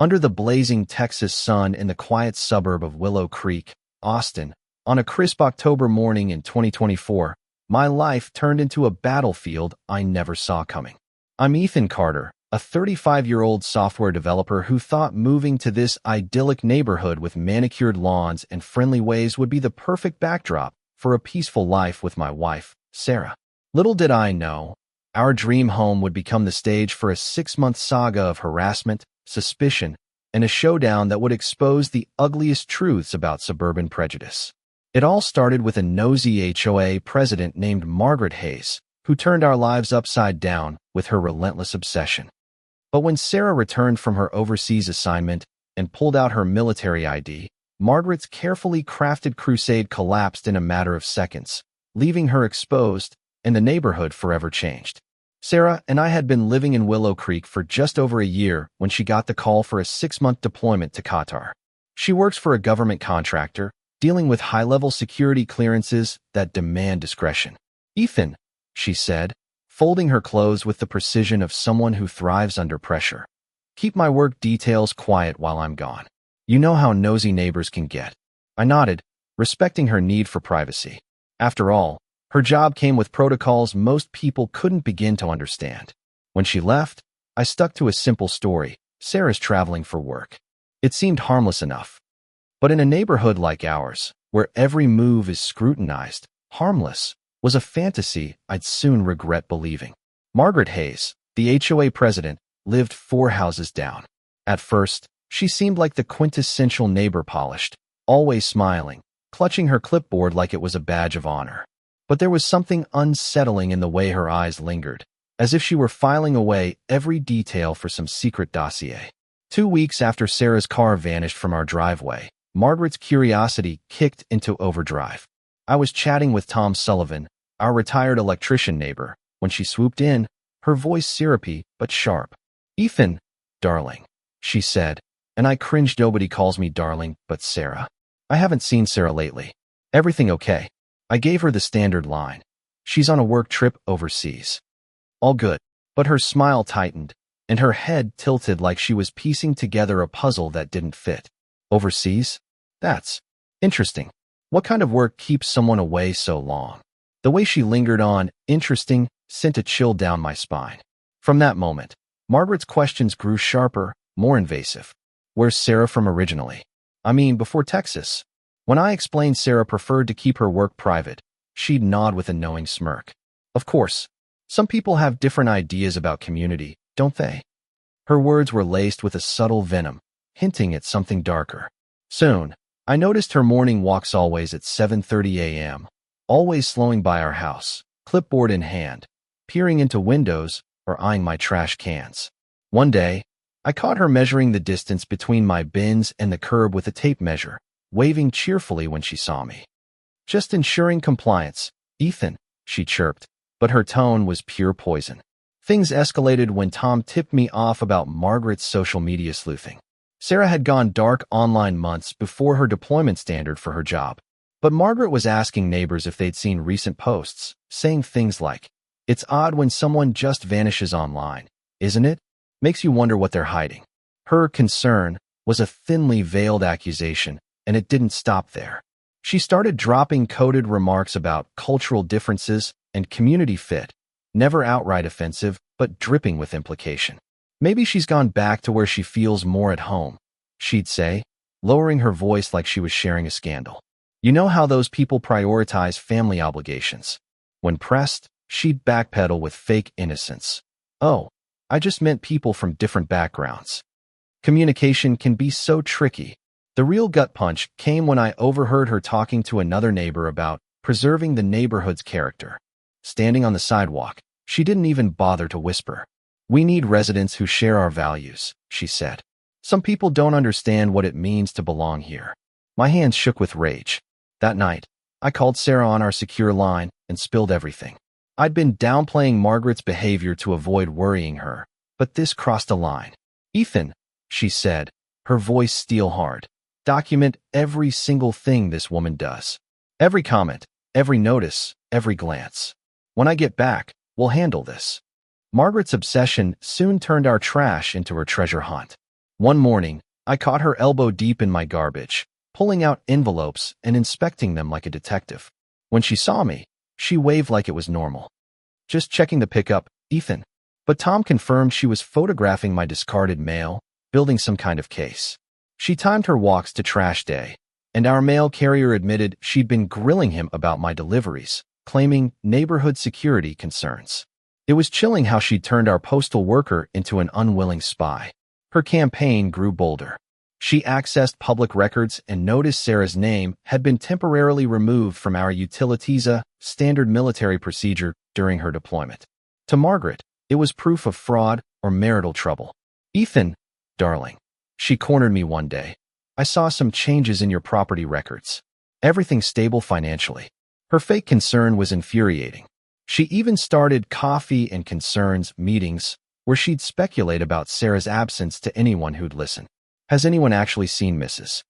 Under the blazing Texas sun in the quiet suburb of Willow Creek, Austin, on a crisp October morning in 2024, my life turned into a battlefield I never saw coming. I'm Ethan Carter, a 35-year-old software developer who thought moving to this idyllic neighborhood with manicured lawns and friendly ways would be the perfect backdrop for a peaceful life with my wife, Sarah. Little did I know, our dream home would become the stage for a 6-month saga of harassment, suspicion, and a showdown that would expose the ugliest truths about suburban prejudice. It all started with a nosy HOA president named Margaret Hayes, who turned our lives upside down with her relentless obsession. But when Sarah returned from her overseas assignment and pulled out her military ID, Margaret's carefully crafted crusade collapsed in a matter of seconds, leaving her exposed and the neighborhood forever changed. Sarah and I had been living in Willow Creek for just over a year when she got the call for a 6-month deployment to Qatar. She works for a government contractor, dealing with high-level security clearances that demand discretion. "Ethan," she said, folding her clothes with the precision of someone who thrives under pressure. "Keep my work details quiet while I'm gone. You know how nosy neighbors can get." I nodded, respecting her need for privacy. After all, her job came with protocols most people couldn't begin to understand. When she left, I stuck to a simple story: Sarah's traveling for work. It seemed harmless enough. But in a neighborhood like ours, where every move is scrutinized, harmless was a fantasy I'd soon regret believing. Margaret Hayes, the HOA president, lived 4 houses down. At first, she seemed like the quintessential neighbor, polished, always smiling, clutching her clipboard like it was a badge of honor. But there was something unsettling in the way her eyes lingered, as if she were filing away every detail for some secret dossier. 2 weeks after Sarah's car vanished from our driveway, Margaret's curiosity kicked into overdrive. I was chatting with Tom Sullivan, our retired electrician neighbor, when she swooped in, her voice syrupy but sharp. "Ethan, darling," she said, and I cringed. Nobody calls me darling but Sarah. "I haven't seen Sarah lately. Everything okay?" I gave her the standard line. "She's on a work trip overseas." "All good." But her smile tightened, and her head tilted like she was piecing together a puzzle that didn't fit. "Overseas? That's interesting. What kind of work keeps someone away so long?" The way she lingered on "interesting" sent a chill down my spine. From that moment, Margaret's questions grew sharper, more invasive. "Where's Sarah from originally? I mean, before Texas?" When I explained Sarah preferred to keep her work private, she'd nod with a knowing smirk. "Of course, some people have different ideas about community, don't they?" Her words were laced with a subtle venom, hinting at something darker. Soon, I noticed her morning walks, always at 7:30 a.m., always slowing by our house, clipboard in hand, peering into windows or eyeing my trash cans. One day, I caught her measuring the distance between my bins and the curb with a tape measure, waving cheerfully when she saw me. "Just ensuring compliance, Ethan," she chirped, but her tone was pure poison. Things escalated when Tom tipped me off about Margaret's social media sleuthing. Sarah had gone dark online months before her deployment standard for her job. But Margaret was asking neighbors if they'd seen recent posts, saying things like, "It's odd when someone just vanishes online, isn't it? Makes you wonder what they're hiding." Her concern was a thinly veiled accusation, and it didn't stop there. She started dropping coded remarks about cultural differences and community fit, never outright offensive, but dripping with implication. "Maybe she's gone back to where she feels more at home," she'd say, lowering her voice like she was sharing a scandal. "You know how those people prioritize family obligations." When pressed, she'd backpedal with fake innocence. "Oh, I just meant people from different backgrounds." Communication can be so tricky. The real gut punch came when I overheard her talking to another neighbor about preserving the neighborhood's character. Standing on the sidewalk, she didn't even bother to whisper. "We need residents who share our values," she said. "Some people don't understand what it means to belong here." My hands shook with rage. That night, I called Sarah on our secure line and spilled everything. I'd been downplaying Margaret's behavior to avoid worrying her, but this crossed a line. "Ethan," she said, her voice steel hard, "document every single thing this woman does. Every comment, every notice, every glance. When I get back, we'll handle this." Margaret's obsession soon turned our trash into her treasure hunt. One morning, I caught her elbow deep in my garbage, pulling out envelopes and inspecting them like a detective. When she saw me, she waved like it was normal. Just checking the pickup, Ethan. But Tom confirmed she was photographing my discarded mail, building some kind of case. She timed her walks to trash day, and our mail carrier admitted she'd been grilling him about my deliveries, claiming neighborhood security concerns. It was chilling how she'd turned our postal worker into an unwilling spy. Her campaign grew bolder. She accessed public records and noticed Sarah's name had been temporarily removed from our Utilitiza standard military procedure during her deployment. To Margaret, it was proof of fraud or marital trouble. Ethan, darling, she cornered me one day. I saw some changes in your property records. Everything's stable financially. Her fake concern was infuriating. She even started coffee and concerns meetings where she'd speculate about Sarah's absence to anyone who'd listen. Has anyone actually seen Mrs.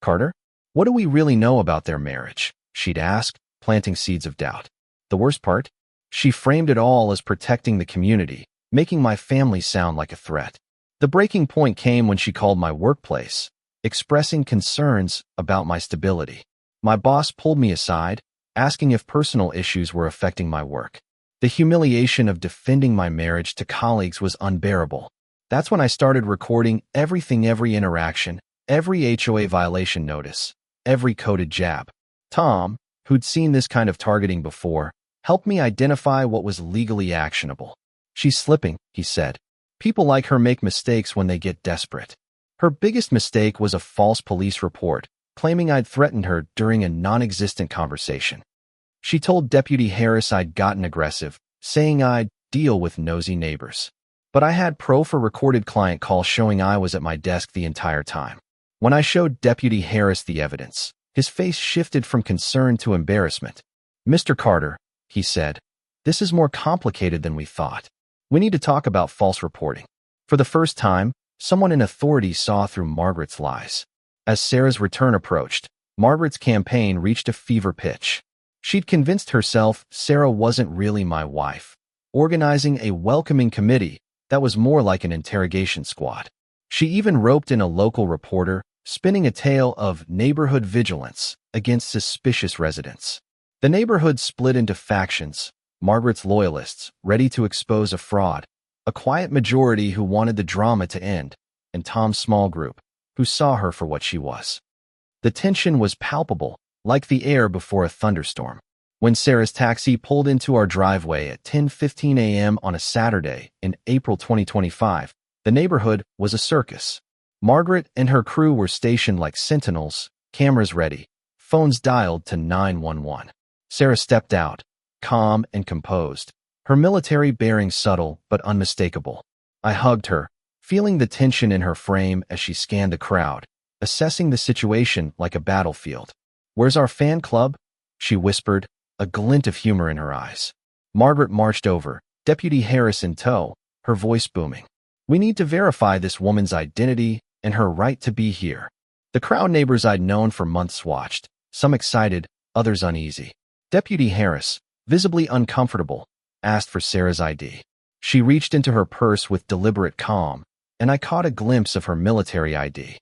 Carter? What do we really know about their marriage? She'd ask, planting seeds of doubt. The worst part? She framed it all as protecting the community, making my family sound like a threat. The breaking point came when she called my workplace, expressing concerns about my stability. My boss pulled me aside, asking if personal issues were affecting my work. The humiliation of defending my marriage to colleagues was unbearable. That's when I started recording everything, every interaction, every HOA violation notice, every coded jab. Tom, who'd seen this kind of targeting before, helped me identify what was legally actionable. She's slipping, he said. People like her make mistakes when they get desperate. Her biggest mistake was a false police report, claiming I'd threatened her during a non-existent conversation. She told Deputy Harris I'd gotten aggressive, saying I'd deal with nosy neighbors. But I had proof for recorded client calls showing I was at my desk the entire time. When I showed Deputy Harris the evidence, his face shifted from concern to embarrassment. Mr. Carter, he said, this is more complicated than we thought. We need to talk about false reporting. For the first time, someone in authority saw through Margaret's lies. As Sarah's return approached, Margaret's campaign reached a fever pitch. She'd convinced herself Sarah wasn't really my wife, organizing a welcoming committee that was more like an interrogation squad. She even roped in a local reporter, spinning a tale of neighborhood vigilance against suspicious residents. The neighborhood split into factions, Margaret's loyalists, ready to expose a fraud, a quiet majority who wanted the drama to end, and Tom's small group, who saw her for what she was. The tension was palpable, like the air before a thunderstorm. When Sarah's taxi pulled into our driveway at 10:15 a.m. on a Saturday in April 2025, the neighborhood was a circus. Margaret and her crew were stationed like sentinels, cameras ready, phones dialed to 911. Sarah stepped out, calm and composed, her military bearing subtle but unmistakable. I hugged her, feeling the tension in her frame as she scanned the crowd, assessing the situation like a battlefield. "Where's our fan club?" she whispered, a glint of humor in her eyes. Margaret marched over, Deputy Harris in tow, her voice booming. "We need to verify this woman's identity and her right to be here." The crowd neighbors I'd known for months watched, some excited, others uneasy. Deputy Harris, visibly uncomfortable, asked for Sarah's ID. She reached into her purse with deliberate calm, and I caught a glimpse of her military ID.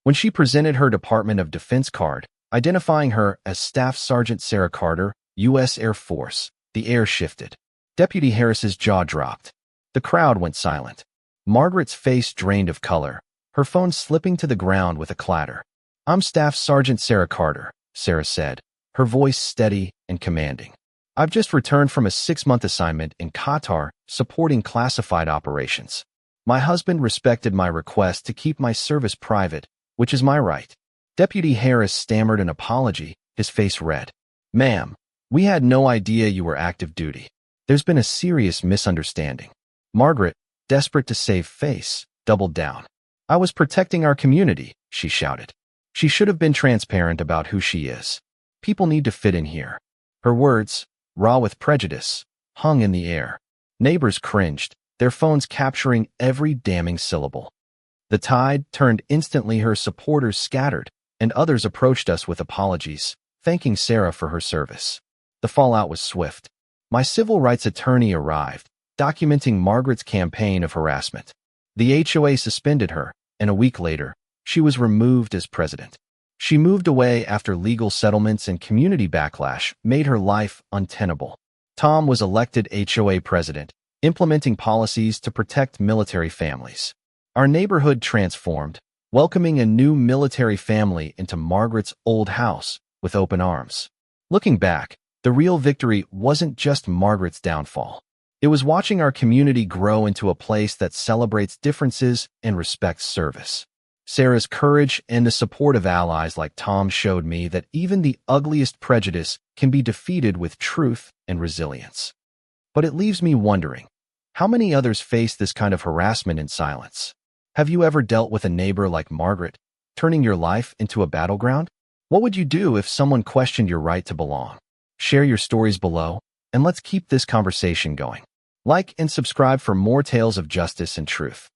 When she presented her Department of Defense card, identifying her as Staff Sergeant Sarah Carter, U.S. Air Force, the air shifted. Deputy Harris's jaw dropped. The crowd went silent. Margaret's face drained of color, her phone slipping to the ground with a clatter. "I'm Staff Sergeant Sarah Carter," Sarah said, her voice steady and commanding. "I've just returned from a 6-month assignment in Qatar supporting classified operations. My husband respected my request to keep my service private, which is my right." Deputy Harris stammered an apology, his face red. "Ma'am, we had no idea you were active duty. There's been a serious misunderstanding." Margaret, desperate to save face, doubled down. "I was protecting our community," she shouted. She should have been transparent about who she is. People need to fit in here. Her words, raw with prejudice, hung in the air. Neighbors cringed, their phones capturing every damning syllable. The tide turned instantly, her supporters scattered, and others approached us with apologies, thanking Sarah for her service. The fallout was swift. My civil rights attorney arrived, documenting Margaret's campaign of harassment. The HOA suspended her, and a week later, she was removed as president. She moved away after legal settlements and community backlash made her life untenable. Tom was elected HOA president, implementing policies to protect military families. Our neighborhood transformed, welcoming a new military family into Margaret's old house with open arms. Looking back, the real victory wasn't just Margaret's downfall. It was watching our community grow into a place that celebrates differences and respects service. Sarah's courage and the support of allies like Tom showed me that even the ugliest prejudice can be defeated with truth and resilience. But it leaves me wondering, how many others face this kind of harassment in silence? Have you ever dealt with a neighbor like Margaret, turning your life into a battleground? What would you do if someone questioned your right to belong? Share your stories below, and let's keep this conversation going. Like and subscribe for more tales of justice and truth.